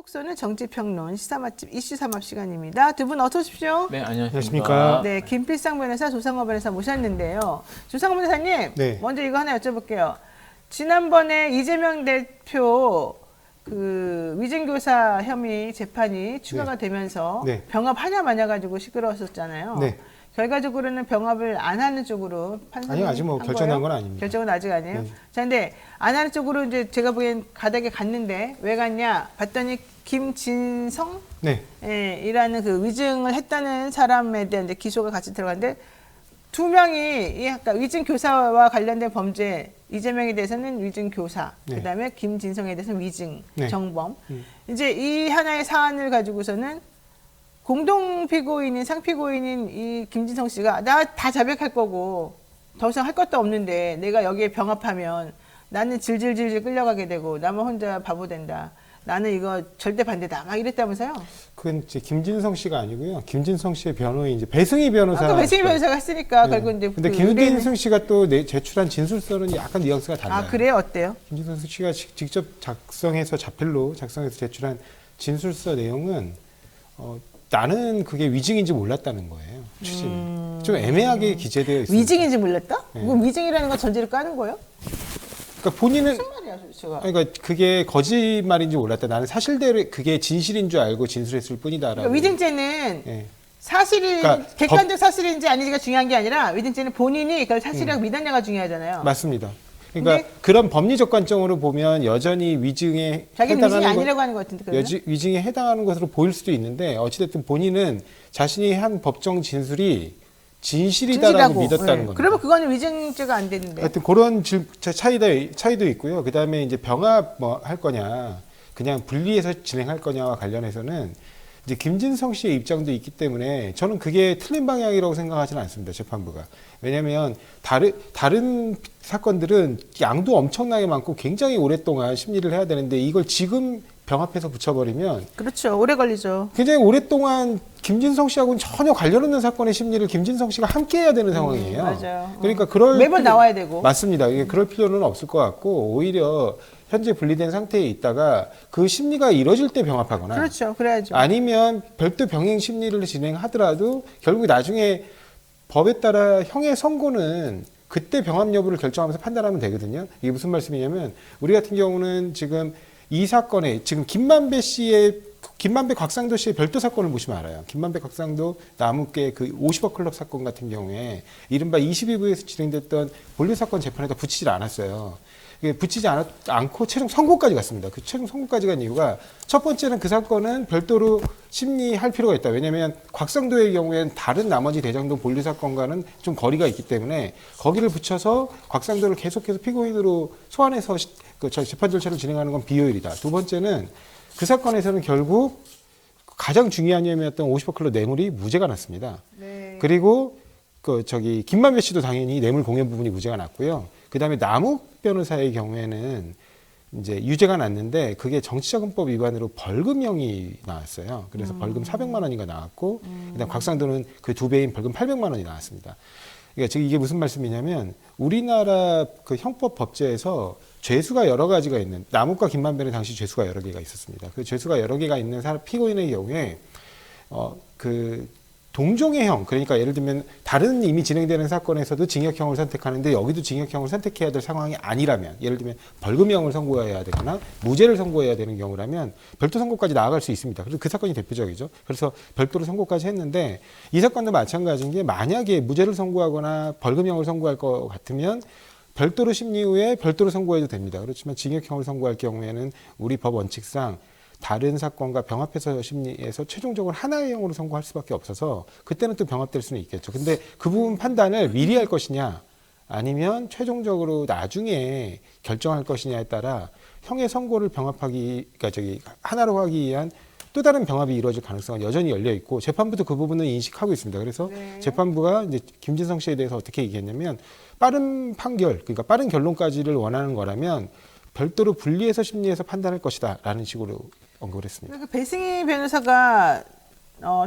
속소는 정치평론 시사 맛집 이슈 삼합 시간입니다. 두 분 어서 오십시오. 네, 안녕하십니까. 네, 김필상 변호사, 조상호 변호사 모셨는데요. 조상호 변호사님, 네. 먼저 이거 하나 여쭤볼게요. 지난번에 이재명 대표 그 위증교사 혐의 재판이 추가가 되면서 네. 병합하냐 마냐 가지고 시끄러웠었잖아요. 네. 결과적으로는 병합을 안 하는 쪽으로 판단이 아니요, 아직 뭐 한 결정난 거예요? 건 아닙니다. 결정은 아직 아니에요. 네. 자, 근데 안 하는 쪽으로 이제 제가 보기엔 가닥에 갔는데 왜 갔냐? 봤더니 김진성 네. 예, 이라는 그 위증을 했다는 사람에 대한 이제 기소가 같이 들어갔는데 두 명이 이 아까 위증 교사와 관련된 범죄 이재명에 대해서는 위증 교사, 네. 그다음에 김진성에 대해서는 위증 네. 정범. 이제 이 하나의 사안을 가지고서는 공동 피고인인 상피고인인 이 김진성 씨가 나 다 자백할 거고 더 이상 할 것도 없는데 내가 여기에 병합하면 나는 질질질질 끌려가게 되고 나만 혼자 바보 된다. 나는 이거 절대 반대다. 막 이랬다면서요? 그건 이제 김진성 씨가 아니고요. 김진성 씨의 변호인 이제 배승희 변호사. 아까 배승희 변호사가 했으니까 네. 결국 이제 근데 그 김진성 씨가 또 제출한 진술서는 약간 뉘앙스가 달라요. 아 그래요? 어때요? 김진성 씨가 직접 작성해서 자필로 작성해서 제출한 진술서 내용은 나는 그게 위증인지 몰랐다는 거예요. 취지는. 좀 애매하게 기재되어 있습니다. 위증인지 몰랐다? 네. 그럼 위증이라는 건 전제를 까는 거예요? 그러니까 본인은 무슨 말이야, 도대체가? 그러니까 그게 거짓말인지 몰랐다. 나는 사실대로 그게 진실인 줄 알고 진술했을 뿐이다라고. 그러니까 위증죄는 예. 사실이 그러니까 객관적 사실인지 아닌지가 중요한 게 아니라 위증죄는 본인이 그걸 사실이라고 믿었냐가 중요하잖아요. 맞습니다. 그러니까 근데 그런 법리적 관점으로 보면 여전히 위증에 자기는 위증이 해당하는 아니라고 하는 것 같은데 그러면? 위증에 해당하는 것으로 보일 수도 있는데 어찌됐든 본인은 자신이 한 법정 진술이 진실이다라고 믿었다는 네. 겁니다. 그러면 그거는 위증죄가 안 되는데. 하여튼 그런 차이도 있고요. 그다음에 이제 병합 뭐 할 거냐, 그냥 분리해서 진행할 거냐와 관련해서는 이제 김진성 씨의 입장도 있기 때문에 저는 그게 틀린 방향이라고 생각하지는 않습니다. 재판부가. 왜냐하면 다른 사건들은 양도 엄청나게 많고 굉장히 오랫동안 심리를 해야 되는데 이걸 지금 병합해서 붙여버리면 그렇죠. 오래 걸리죠. 굉장히 오랫동안 김진성 씨하고는 전혀 관련 없는 사건의 심리를 김진성 씨가 함께 해야 되는 상황이에요. 맞아요. 그러니까 매번 나와야 되고. 맞습니다. 이게 그럴 필요는 없을 것 같고 오히려 현재 분리된 상태에 있다가 그 심리가 이뤄질 때 병합하거나 그렇죠. 그래야죠. 아니면 별도 병행 심리를 진행하더라도 결국 나중에 법에 따라 형의 선고는 그때 병합 여부를 결정하면서 판단하면 되거든요. 이게 무슨 말씀이냐면 우리 같은 경우는 지금 이 사건에 지금 김만배 곽상도 씨의 별도 사건을 보시면 알아요. 김만배 곽상도 나무깨 그 50억 클럽 사건 같은 경우에 이른바 22부에서 진행됐던 본류 사건 재판에다 붙이질 않았어요. 붙이지 않고 최종 선고까지 갔습니다. 그 최종 선고까지 간 이유가 첫 번째는 그 사건은 별도로 심리할 필요가 있다. 왜냐하면 곽상도의 경우에는 다른 나머지 대장동 본류 사건과는 좀 거리가 있기 때문에 거기를 붙여서 곽상도를 계속해서 피고인으로 소환해서 재판 절차를 진행하는 건 비효율이다. 두 번째는 그 사건에서는 결국 가장 중요한 혐의였던 50억 클럽 뇌물이 무죄가 났습니다. 네. 그리고 김만배 씨도 당연히 뇌물 공여 부분이 무죄가 났고요. 그 다음에 남욱 변호사의 경우에는 이제 유죄가 났는데 그게 정치자금법 위반으로 벌금형이 나왔어요. 그래서 벌금 400만 원인가 나왔고, 그다음 곽상도는 그 2배인 벌금 800만 원이 나왔습니다. 그러니까 지금 이게 무슨 말씀이냐면 우리나라 그 형법 법제에서 죄수가 여러 가지가 있는 남욱과 김만배는 당시 죄수가 여러 개가 있었습니다. 그 죄수가 여러 개가 있는 피고인의 경우에 그 동종의 형, 그러니까 예를 들면 다른 이미 진행되는 사건에서도 징역형을 선택하는데 여기도 징역형을 선택해야 될 상황이 아니라면, 예를 들면 벌금형을 선고해야 되거나 무죄를 선고해야 되는 경우라면 별도 선고까지 나아갈 수 있습니다. 그래서 그 사건이 대표적이죠. 그래서 별도로 선고까지 했는데 이 사건도 마찬가지인 게 만약에 무죄를 선고하거나 벌금형을 선고할 것 같으면 별도로 심리 후에 별도로 선고해도 됩니다. 그렇지만 징역형을 선고할 경우에는 우리 법 원칙상 다른 사건과 병합해서 심리에서 최종적으로 하나의 형으로 선고할 수밖에 없어서 그때는 또 병합될 수는 있겠죠. 근데 그 부분 판단을 미리 할 것이냐 아니면 최종적으로 나중에 결정할 것이냐에 따라 형의 선고를 하나로 하기 위한 또 다른 병합이 이루어질 가능성은 여전히 열려 있고 재판부도 그 부분을 인식하고 있습니다. 그래서 네. 재판부가 이제 김진성 씨에 대해서 어떻게 얘기했냐면 빠른 판결, 그러니까 빠른 결론까지를 원하는 거라면 별도로 분리해서 심리해서 판단할 것이다라는 식으로 언급을 했습니다. 그 배승희 변호사가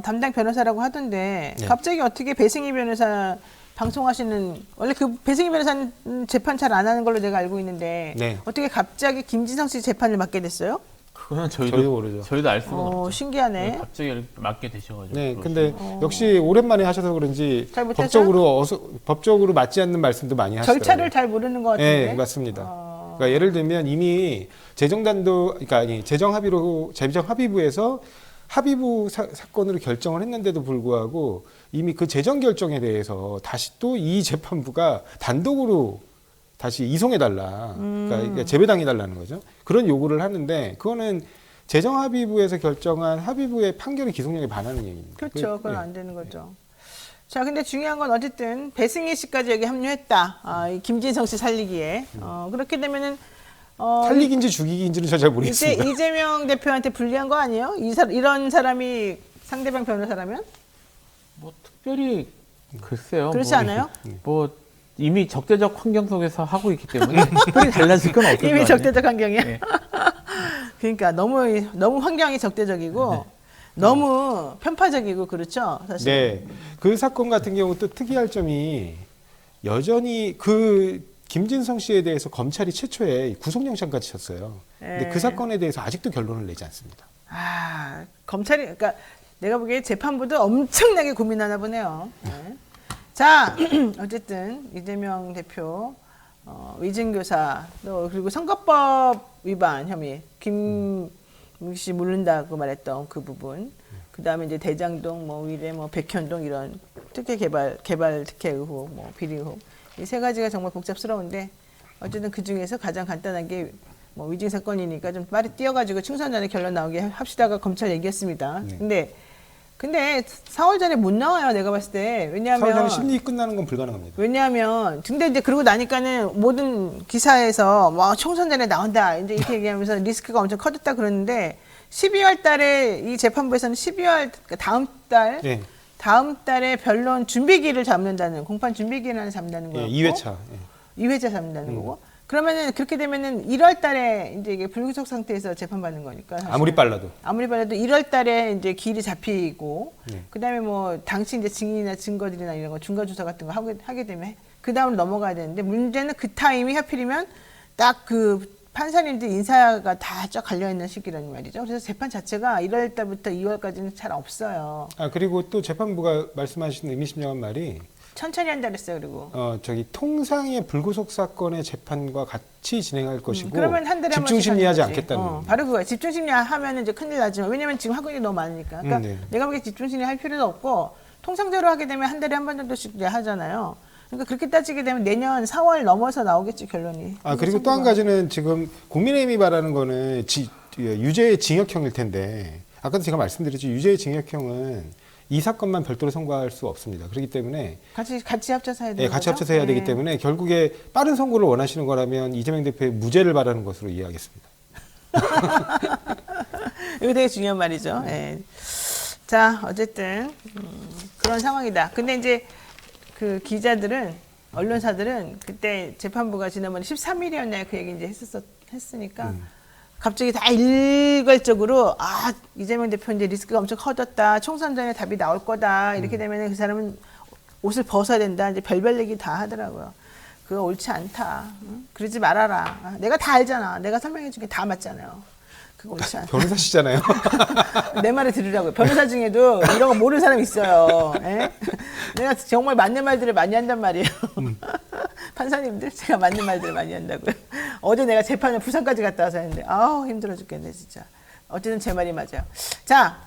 담당 변호사라고 하던데 네. 갑자기 어떻게 배승희 변호사 방송하시는 원래 그 배승희 변호사는 재판 잘 안 하는 걸로 제가 알고 있는데 네. 어떻게 갑자기 김진성 씨 재판을 맡게 됐어요? 그거는 저희도 모르죠. 저희도 알 수가 없죠. 신기하네. 네, 갑자기 이렇게 맡게 되셔가지고. 네, 그러시면. 근데 역시 오랜만에 하셔서 그런지 잘 못하죠? 법적으로 맞지 않는 말씀도 많이 하시더라고요. 절차를 잘 모르는 것 같은데. 네, 맞습니다. 그러니까 예를 들면 이미 그러니까 아니, 재정합의부에서 합의부 사건으로 결정을 했는데도 불구하고 이미 그 재정 결정에 대해서 다시 또 이 재판부가 단독으로 다시 이송해달라. 그러니까 재배당해달라는 거죠. 그런 요구를 하는데 그거는 재정합의부에서 결정한 합의부의 판결의 기속력에 반하는 얘기입니다. 그렇죠. 그건 예. 안 되는 거죠. 자, 근데 중요한 건 어쨌든 배승희 씨까지 여기 합류했다. 이 김진성 씨 살리기에. 그렇게 되면은 살리기인지 죽이기인지는 저 잘 이제 모르겠습니다. 이재명 대표한테 불리한 거 아니에요? 이런 사람이 상대방 변호사라면? 뭐 특별히 글쎄요. 그렇지 뭐, 않아요? 뭐 이미 적대적 환경 속에서 하고 있기 때문에 특별히 달라질 건 없을 거 이미 아니에요. 적대적 환경이야. 네. 그러니까 너무 환경이 적대적이고 너무 편파적이고 그렇죠, 사실. 네. 그 사건 같은 경우 또 특이할 점이 여전히 그 김진성 씨에 대해서 검찰이 최초에 구속영장까지 쳤어요. 근데 네. 그 사건에 대해서 아직도 결론을 내지 않습니다. 검찰이, 그러니까 내가 보기에 재판부도 엄청나게 고민하나 보네요. 네. 자, 어쨌든 이재명 대표 위증교사 또 그리고 선거법 위반 혐의 김씨 물른다고 말했던 그 부분, 그 다음에 이제 대장동, 뭐 위례, 뭐 백현동 이런 특혜 개발 특혜 의혹, 뭐 비리 의혹 이 세 가지가 정말 복잡스러운데 어쨌든 그 중에서 가장 간단한 게 뭐 위증 사건이니까 좀 빨리 뛰어가지고 총선 전에 결론 나오게 합시다가 검찰 얘기했습니다. 네. 근데 4월 전에 못 나와요. 내가 봤을 때. 왜냐하면 사후장 심리 끝나는 건 불가능합니다. 왜냐하면 근데 이제 그러고 나니까는 모든 기사에서 뭐 총선 전에 나온다 이제 이렇게 얘기하면서 리스크가 엄청 커졌다 그러는데 12월 달에 이 재판부에서는 12월 그러니까 네. 다음 달에 변론 준비기를 잡는다는 공판 준비기를 잡는다는 예, 거고 2회차. 예. 2회차 잡는다는 거고 그러면은 그렇게 되면은 1월 달에 이제 이게 불구속 상태에서 재판받는 거니까 사실은. 아무리 빨라도. 아무리 빨라도 1월 달에 이제 기일이 잡히고 네. 그다음에 뭐 당시 이제 증인이나 증거들이나 이런 거 중간 조사 같은 거 하게 되면 그다음으로 넘어가야 되는데 문제는 그 타임이 하필이면 딱 그 판사님들 인사가 다 쫙 갈려 있는 시기라는 말이죠. 그래서 재판 자체가 1월 달부터 2월까지는 잘 없어요. 그리고 또 재판부가 말씀하신 의미심장한 말이 천천히 한다 그랬어요. 그리고 통상의 불구속 사건의 재판과 같이 진행할 것이고 그러면 한 달에 한 집중 번씩 심리하지 하는 거지. 않겠다는. 바로 그거야. 집중 심리 하면은 이제 큰일 나지만 왜냐면 지금 학원이 너무 많으니까. 그러니까 네. 내가 보기에 집중 심리 할 필요도 없고 통상적으로 하게 되면 한 달에 한 번 정도씩 이제 하잖아요. 그러니까 그렇게 따지게 되면 내년 4월 넘어서 나오겠지 결론이. 그리고 또 한 가지는 지금 국민의힘이 바라는 거는 유죄의 징역형일 텐데 아까도 제가 말씀드렸죠. 유죄의 징역형은 이 사건만 별도로 선고할 수 없습니다. 그렇기 때문에 같이 합쳐서 해야 되는 네, 같이 거죠? 합쳐서 해야 되기 때문에 결국에 빠른 선고를 원하시는 거라면 이재명 대표의 무죄를 바라는 것으로 이해하겠습니다. 이거 되게 중요한 말이죠. 예. 자, 어쨌든 그런 상황이다. 근데 이제 그 기자들은 언론사들은 그때 재판부가 지난번에 13일이었나요? 그 얘기 이제 했으니까 갑자기 다 일괄적으로 이재명 대표 이제 리스크가 엄청 커졌다. 총선 전에 답이 나올 거다. 이렇게 되면 그 사람은 옷을 벗어야 된다. 이제 별별 얘기 다 하더라고요. 그거 옳지 않다. 응? 그러지 말아라. 내가 다 알잖아. 내가 설명해 준 게 다 맞잖아요. 그거 옳지 않다. 변호사시잖아요. 내 말을 들으라고요. 변호사 중에도 이런 거 모르는 사람이 있어요. 에? 내가 정말 맞는 말들을 많이 한단 말이에요. 판사님들 제가 맞는 말들을 많이 한다고요. 어제 내가 재판을 부산까지 갔다 와서 했는데 힘들어 죽겠네 진짜. 어쨌든 제 말이 맞아요. 자,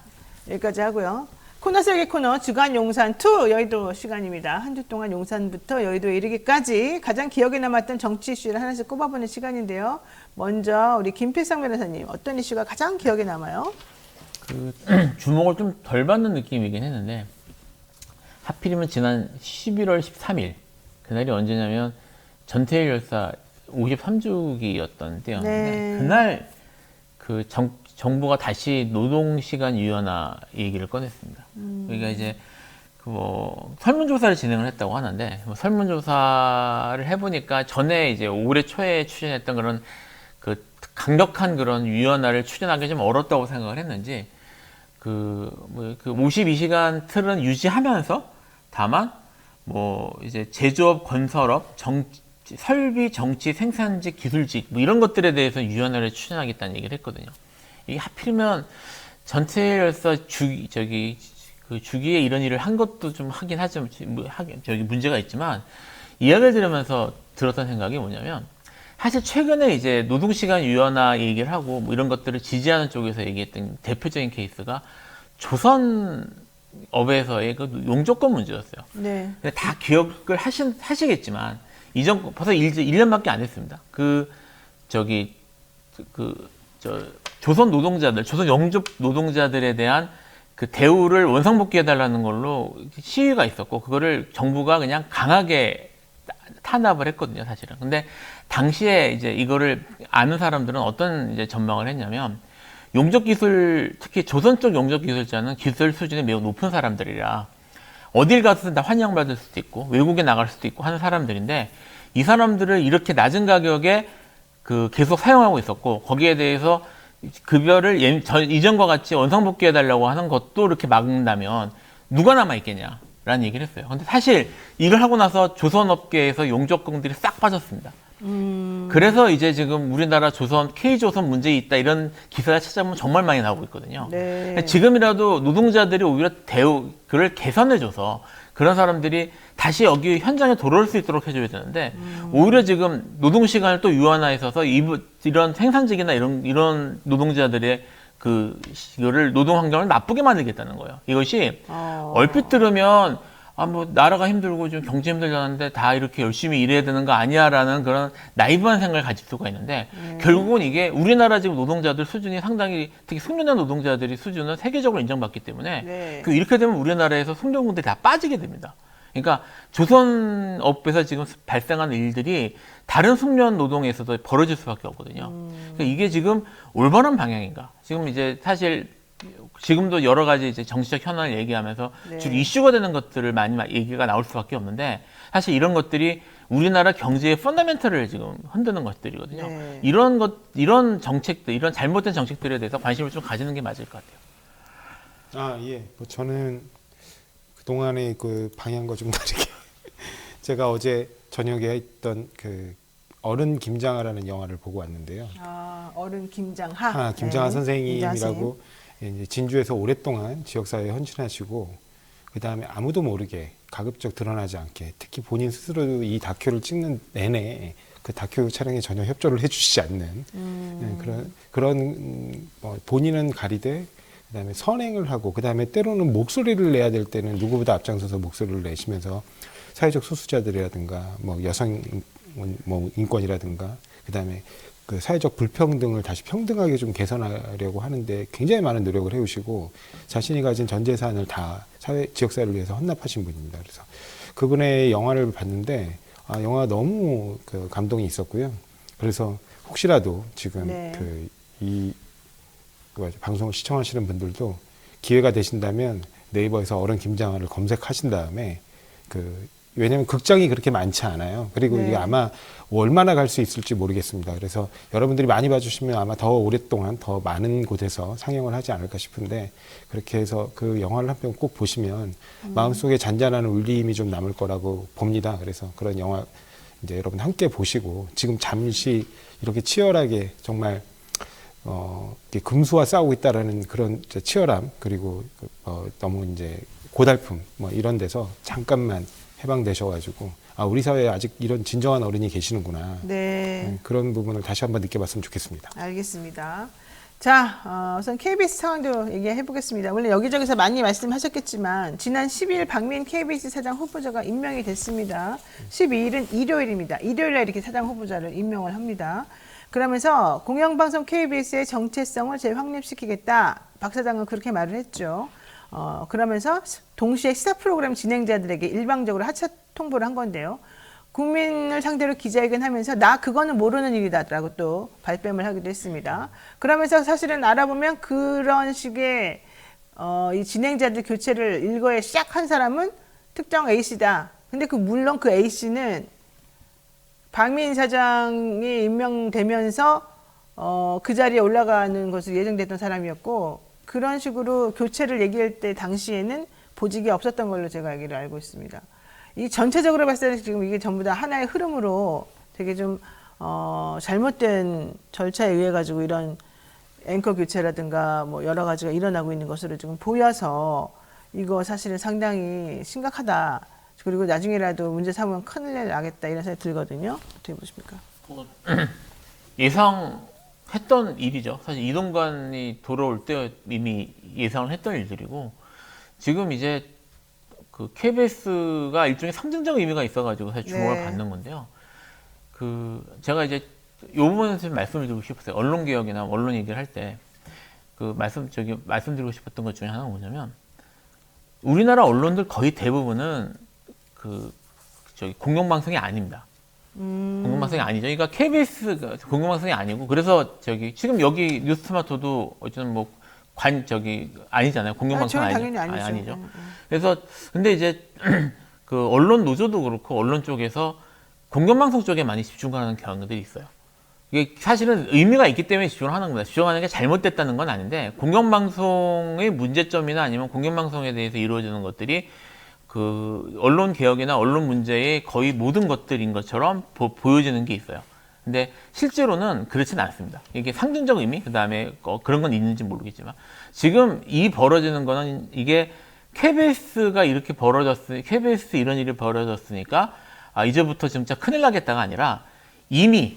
여기까지 하고요. 코너 속의 코너 주간 용산 2 여의도 시간입니다. 한 주 동안 용산부터 여의도에 이르기까지 가장 기억에 남았던 정치 이슈를 하나씩 꼽아보는 시간인데요. 먼저 우리 김필성 변호사님 어떤 이슈가 가장 기억에 남아요? 주목을 좀 덜 받는 느낌이긴 했는데 하필이면 지난 11월 13일 그날이 언제냐면 전태일 열사 53주기였던 때였는데 네. 그날 그 정부가 다시 노동시간 유연화 얘기를 꺼냈습니다. 그러니까 이제 설문조사를 진행을 했다고 하는데 설문조사를 해보니까 전에 이제 올해 초에 추진했던 그런 그 강력한 그런 유연화를 추진하기 좀 어렵다고 생각을 했는지 그 52시간 틀은 유지하면서 다만 이제 제조업, 건설업, 설비, 정치, 생산직, 기술직 이런 것들에 대해서 유연화를 추진하겠다는 얘기를 했거든요. 이게 하필이면 전태열사 그 주기에 이런 일을 한 것도 좀 하긴 하지만 저기 문제가 있지만 이야기를 들으면서 들었던 생각이 뭐냐면 사실 최근에 이제 노동시간 유연화 얘기를 하고 뭐 이런 것들을 지지하는 쪽에서 얘기했던 대표적인 케이스가 조선업에서의 그 용조건 문제였어요. 네. 근데 다 기억을 하시겠지만 이전 벌써 1년밖에 안 했습니다. 조선 노동자들, 조선 영접 노동자들에 대한 그 대우를 원상복귀해달라는 걸로 시위가 있었고, 그거를 정부가 그냥 강하게 탄압을 했거든요, 사실은. 근데 당시에 이제 이거를 아는 사람들은 어떤 이제 전망을 했냐면, 용접 기술, 특히 조선 쪽 용접 기술자는 기술 수준이 매우 높은 사람들이라 어딜 가서든 다 환영받을 수도 있고 외국에 나갈 수도 있고 하는 사람들인데, 이 사람들을 이렇게 낮은 가격에 계속 사용하고 있었고, 거기에 대해서 급여를 이전과 같이 원상복귀해달라고 하는 것도 이렇게 막는다면 누가 남아있겠냐라는 얘기를 했어요. 근데 사실 이걸 하고 나서 조선업계에서 용접工들이 싹 빠졌습니다. 그래서 이제 지금 우리나라 K조선 문제 있다 이런 기사를 찾아보면 정말 많이 나오고 있거든요. 네. 지금이라도 노동자들이 오히려 그걸 개선해줘서 그런 사람들이 다시 여기 현장에 돌아올 수 있도록 해줘야 되는데, 오히려 지금 노동시간을 또 유연화해서 이런 생산직이나 이런 노동자들의 이거를 노동 환경을 나쁘게 만들겠다는 거예요. 이것이 얼핏 들으면 뭐 나라가 힘들고 좀 경제 힘들다는데 다 이렇게 열심히 일해야 되는 거 아니야라는 그런 나이브한 생각을 가질 수가 있는데, 결국은 이게 우리나라 지금 노동자들 수준이 상당히, 특히 숙련된 노동자들이 수준은 세계적으로 인정받기 때문에 네. 이렇게 되면 우리나라에서 숙련군들이 다 빠지게 됩니다. 그러니까 조선업에서 지금 발생하는 일들이 다른 숙련 노동에서도 벌어질 수밖에 없거든요. 그러니까 이게 지금 올바른 방향인가? 지금 이제 사실 지금도 여러 가지 이제 정치적 현안을 얘기하면서 네. 주로 이슈가 되는 것들을 많이 얘기가 나올 수밖에 없는데, 사실 이런 것들이 우리나라 경제의 펀더멘털을 지금 흔드는 것들이거든요. 네. 이런 정책들, 이런 잘못된 정책들에 대해서 관심을 좀 가지는 게 맞을 것 같아요. 예. 저는 그동안의 그 방향과 좀 다르게 제가 어제 저녁에 했던 어른 김장하라는 영화를 보고 왔는데요. 어른 김장하. 김장하 네. 선생님이라고 이제 진주에서 오랫동안 지역사회에 헌신하시고, 그 다음에 아무도 모르게 가급적 드러나지 않게, 특히 본인 스스로도 이 다큐를 찍는 내내 그 다큐 촬영에 전혀 협조를 해주시지 않는 그런 본인은 가리되 그다음에 선행을 하고, 그다음에 때로는 목소리를 내야 될 때는 누구보다 앞장서서 목소리를 내시면서 사회적 소수자들이라든가 여성 인권이라든가 그다음에 그 사회적 불평등을 다시 평등하게 좀 개선하려고 하는데 굉장히 많은 노력을 해오시고, 자신이 가진 전 재산을 다 지역사회를 위해서 헌납하신 분입니다. 그래서 그분의 영화를 봤는데 영화가 너무 감동이 있었고요. 그래서 혹시라도 지금 네. 이 방송을 시청하시는 분들도 기회가 되신다면 네이버에서 어른 김장하를 검색하신 다음에 왜냐하면 극장이 그렇게 많지 않아요. 그리고 네. 이게 아마 얼마나 갈 수 있을지 모르겠습니다. 그래서 여러분들이 많이 봐주시면 아마 더 오랫동안 더 많은 곳에서 상영을 하지 않을까 싶은데, 그렇게 해서 그 영화를 한 편 꼭 보시면 마음속에 잔잔한 울림이 좀 남을 거라고 봅니다. 그래서 그런 영화 이제 여러분 함께 보시고, 지금 잠시 이렇게 치열하게 정말 금수와 싸우고 있다라는 그런 치열함, 그리고 너무 이제 고달픔 이런 데서 잠깐만 해방되셔가지고 우리 사회에 아직 이런 진정한 어른이 계시는구나. 네. 그런 부분을 다시 한번 느껴봤으면 좋겠습니다. 알겠습니다. 자, 우선 KBS 상황도 얘기해 보겠습니다. 원래 여기저기서 많이 말씀하셨겠지만 지난 10일 박민 KBS 사장 후보자가 임명이 됐습니다. 12일은 일요일입니다. 일요일에 이렇게 사장 후보자를 임명을 합니다. 그러면서 공영방송 KBS의 정체성을 재확립시키겠다. 박 사장은 그렇게 말을 했죠. 그러면서 동시에 시사 프로그램 진행자들에게 일방적으로 하차 통보를 한 건데요. 국민을 상대로 기자회견하면서 나 그거는 모르는 일이다라고 또 발뺌을 하기도 했습니다. 그러면서 사실은 알아보면 그런 식의 이 진행자들 교체를 일거에 시작한 사람은 특정 A씨다. 근데 물론 그 A씨는 박민 사장이 임명되면서 그 자리에 올라가는 것으로 예정됐던 사람이었고, 그런 식으로 교체를 얘기할 때 당시에는 보직이 없었던 걸로 제가 얘기를 알고 있습니다. 이 전체적으로 봤을 때 지금 이게 전부 다 하나의 흐름으로 되게 좀 잘못된 절차에 의해 가지고 이런 앵커 교체라든가 뭐 여러 가지가 일어나고 있는 것으로 지금 보여서 이거 사실은 상당히 심각하다. 그리고 나중에라도 문제 삼으면 큰일 나겠다 이런 생각이 들거든요. 어떻게 보십니까? 예상했던 일이죠. 사실 이동관이 돌아올 때 이미 예상을 했던 일들이고 지금 이제 그 KBS가 일종의 상징적 의미가 있어가지고 사실 주목을 네. 받는 건데요. 그 제가 이제 이 부분에서 좀 말씀을 드리고 싶었어요. 언론 개혁이나 언론 얘기를 할 때 그 말씀드리고 싶었던 것 중에 하나가 뭐냐면 우리나라 언론들 거의 대부분은 공영방송이 아닙니다. 공영방송이 아니죠. 그러니까 KBS가 공영방송이 아니고 그래서 지금 여기 뉴스토마토도 어쨌든 뭐 아니잖아요. 공영방송 저는 아니죠. 당연히 아니죠. 아니죠. 그래서 근데 이제 그 언론 노조도 그렇고 언론 쪽에서 공영방송 쪽에 많이 집중하는 경우들이 있어요. 이게 사실은 의미가 있기 때문에 집중을 하는 겁니다. 집중하는 게 잘못됐다는 건 아닌데 공영방송의 문제점이나 아니면 공영방송에 대해서 이루어지는 것들이 그 언론 개혁이나 언론 문제의 거의 모든 것들인 것처럼 보여지는 게 있어요. 근데 실제로는 그렇지는 않습니다. 이게 상징적 의미, 그 다음에 그런 건 있는지 모르겠지만 지금 벌어지는 거는 이게 KBS가 이렇게 KBS 이런 일이 벌어졌으니까 이제부터 진짜 큰일 나겠다가 아니라 이미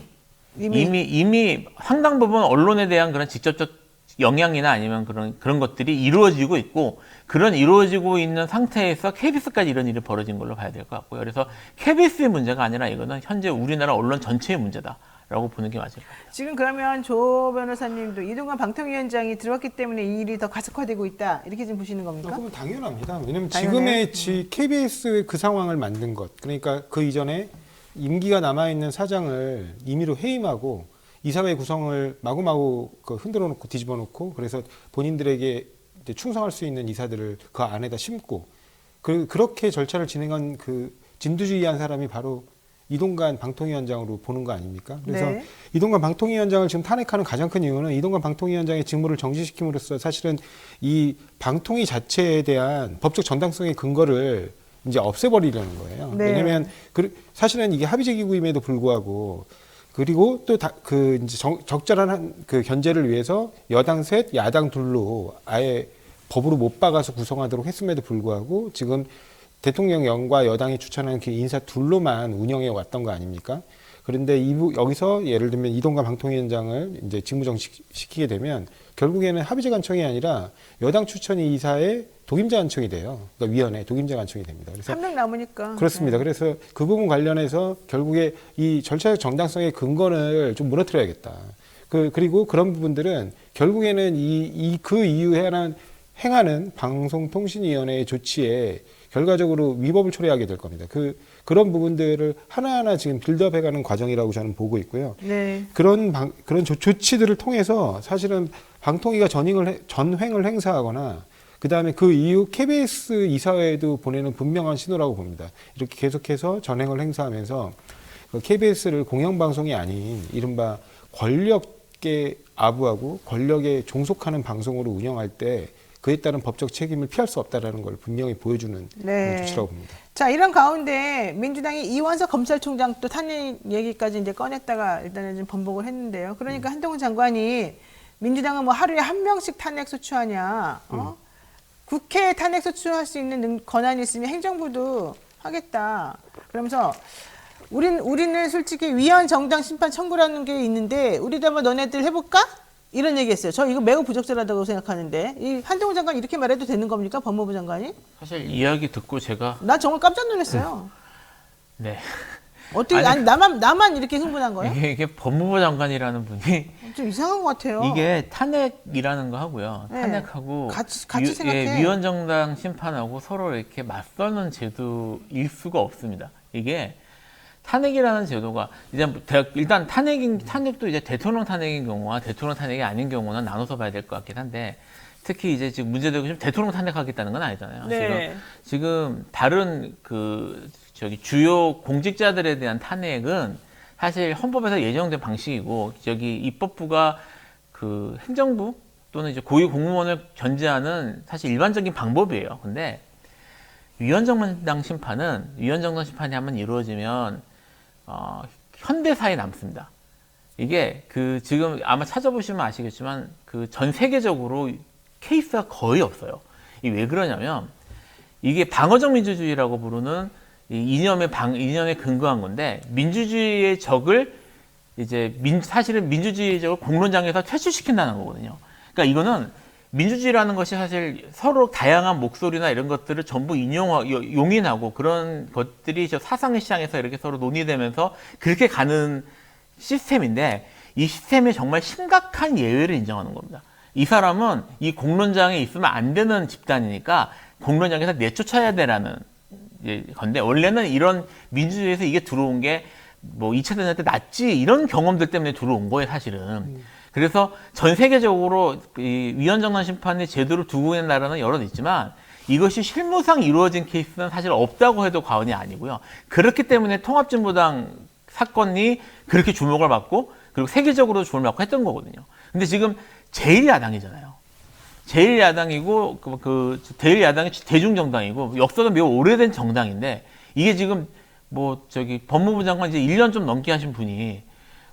상당 부분 언론에 대한 그런 직접적 영향이나 아니면 그런 것들이 이루어지고 있고 그런 이루어지고 있는 상태에서 KBS까지 이런 일이 벌어진 걸로 봐야 될 것 같고요. 그래서 KBS의 문제가 아니라 이거는 현재 우리나라 언론 전체의 문제다라고 보는 게 맞을 것 같아요. 지금 그러면 조 변호사님도 이동관 방통위원장이 들어왔기 때문에 이 일이 더 가속화되고 있다 이렇게 지금 보시는 겁니까? 그건 당연합니다. 왜냐하면 당연해. 지금의 KBS 그 상황을 만든 것, 그러니까 그 이전에 임기가 남아있는 사장을 임의로 해임하고 이사회 구성을 마구마구 흔들어 놓고 뒤집어 놓고 그래서 본인들에게 이제 충성할 수 있는 이사들을 그 안에다 심고 그렇게 절차를 진행한 그 진두지휘한 사람이 바로 이동관 방통위원장으로 보는 거 아닙니까? 그래서 네. 이동관 방통위원장을 지금 탄핵하는 가장 큰 이유는 이동관 방통위원장의 직무를 정지시킴으로써 사실은 이 방통위 자체에 대한 법적 정당성의 근거를 이제 없애버리려는 거예요. 네. 왜냐하면 사실은 이게 합의제 기구임에도 불구하고 그리고 또 이제 적절한 그 견제를 위해서 여당 셋, 야당 둘로 아예 법으로 못 박아서 구성하도록 했음에도 불구하고 지금 대통령령과 여당이 추천한 그 인사 둘로만 운영해 왔던 거 아닙니까? 그런데 여기서 예를 들면 이동관 방통위원장을 이제 직무정지시키게 되면 결국에는 합의제 간청이 아니라 여당 추천 이사의 독임제 간청이 돼요. 그러니까 위원회 독임제 간청이 됩니다. 그래서 한 명 남으니까. 그렇습니다. 네. 그래서 그 부분 관련해서 결국에 이 절차적 정당성의 근거를 좀 무너뜨려야겠다. 그리고 그런 부분들은 결국에는 그 이후에 행하는 방송통신위원회의 조치에 결과적으로 위법을 초래하게 될 겁니다. 그런 부분들을 하나하나 지금 빌드업해가는 과정이라고 저는 보고 있고요. 네. 그런 조치들을 통해서 사실은 방통위가 전횡을 행사하거나 그 다음에 그 이후 KBS 이사회에도 보내는 분명한 신호라고 봅니다. 이렇게 계속해서 전횡을 행사하면서 KBS를 공영방송이 아닌 이른바 권력에 아부하고 권력에 종속하는 방송으로 운영할 때 그에 따른 법적 책임을 피할 수 없다는 걸 분명히 보여주는 네. 조치라고 봅니다. 자, 이런 가운데 민주당이 이원석 검찰총장 또 탄핵 얘기까지 이제 꺼냈다가 일단은 좀 번복을 했는데요. 그러니까 한동훈 장관이 민주당은 뭐 하루에 한 명씩 탄핵 소추하냐, 국회에 탄핵 소추할 수 있는 권한이 있으면 행정부도 하겠다. 그러면서 우리는 솔직히 위헌 정당 심판 청구라는 게 있는데 우리도 한번 너네들 해볼까? 이런 얘기했어요. 저 이거 매우 부적절하다고 생각하는데 이 한동훈 장관 이렇게 말해도 되는 겁니까? 법무부 장관이? 사실 이야기 듣고 제가 나 정말 깜짝 놀랐어요. 네. 어떻게 아니 나만 이렇게 흥분한 거예요? 이게 법무부 장관이라는 분이 좀 이상한 것 같아요. 이게 탄핵이라는 거 하고요. 네. 탄핵하고 같이 생각해. 위헌정당 심판하고 서로 이렇게 맞서는 제도일 수가 없습니다. 이게 탄핵이라는 제도가 이제 일단 탄핵도 이제 대통령 탄핵인 경우와 대통령 탄핵이 아닌 경우는 나눠서 봐야 될 것 같긴 한데 특히 이제 지금 문제되고 지금 대통령 탄핵하겠다는 건 아니잖아요. 네. 지금 다른 주요 공직자들에 대한 탄핵은 사실 헌법에서 예정된 방식이고 입법부가 행정부 또는 이제 고위 공무원을 견제하는 사실 일반적인 방법이에요. 근데 위헌정당 심판이 한번 이루어지면 현대사에 남습니다. 이게 그 지금 아마 찾아보시면 아시겠지만 그 전 세계적으로 케이스가 거의 없어요. 이게 왜 그러냐면 이게 방어적 민주주의라고 부르는 이 이념에 근거한 건데 민주주의의 적을 이제 사실은 민주주의의 적을 공론장에서 퇴출시킨다는 거거든요. 그러니까 이거는 민주주의라는 것이 사실 서로 다양한 목소리나 이런 것들을 전부 용인하고 그런 것들이 저 사상의 시장에서 이렇게 서로 논의되면서 그렇게 가는 시스템인데 이 시스템에 정말 심각한 예외를 인정하는 겁니다. 이 사람은 이 공론장에 있으면 안 되는 집단이니까 공론장에서 내쫓아야 되라는 건데 원래는 이런 민주주의에서 이게 들어온 게 뭐 2차 대전 때 나치 이런 경험들 때문에 들어온 거예요, 사실은. 그래서 전 세계적으로 이 위헌정당 심판의 제도를 두고 있는 나라는 여러 있지만 이것이 실무상 이루어진 케이스는 사실 없다고 해도 과언이 아니고요. 그렇기 때문에 통합진보당 사건이 그렇게 주목을 받고 그리고 세계적으로 주목을 받고 했던 거거든요. 근데 지금 제1야당이잖아요. 제1야당이고 그 제1야당이 대중정당이고 역사도 매우 오래된 정당인데 이게 지금 뭐 저기 법무부 장관 이제 1년 좀 넘게 하신 분이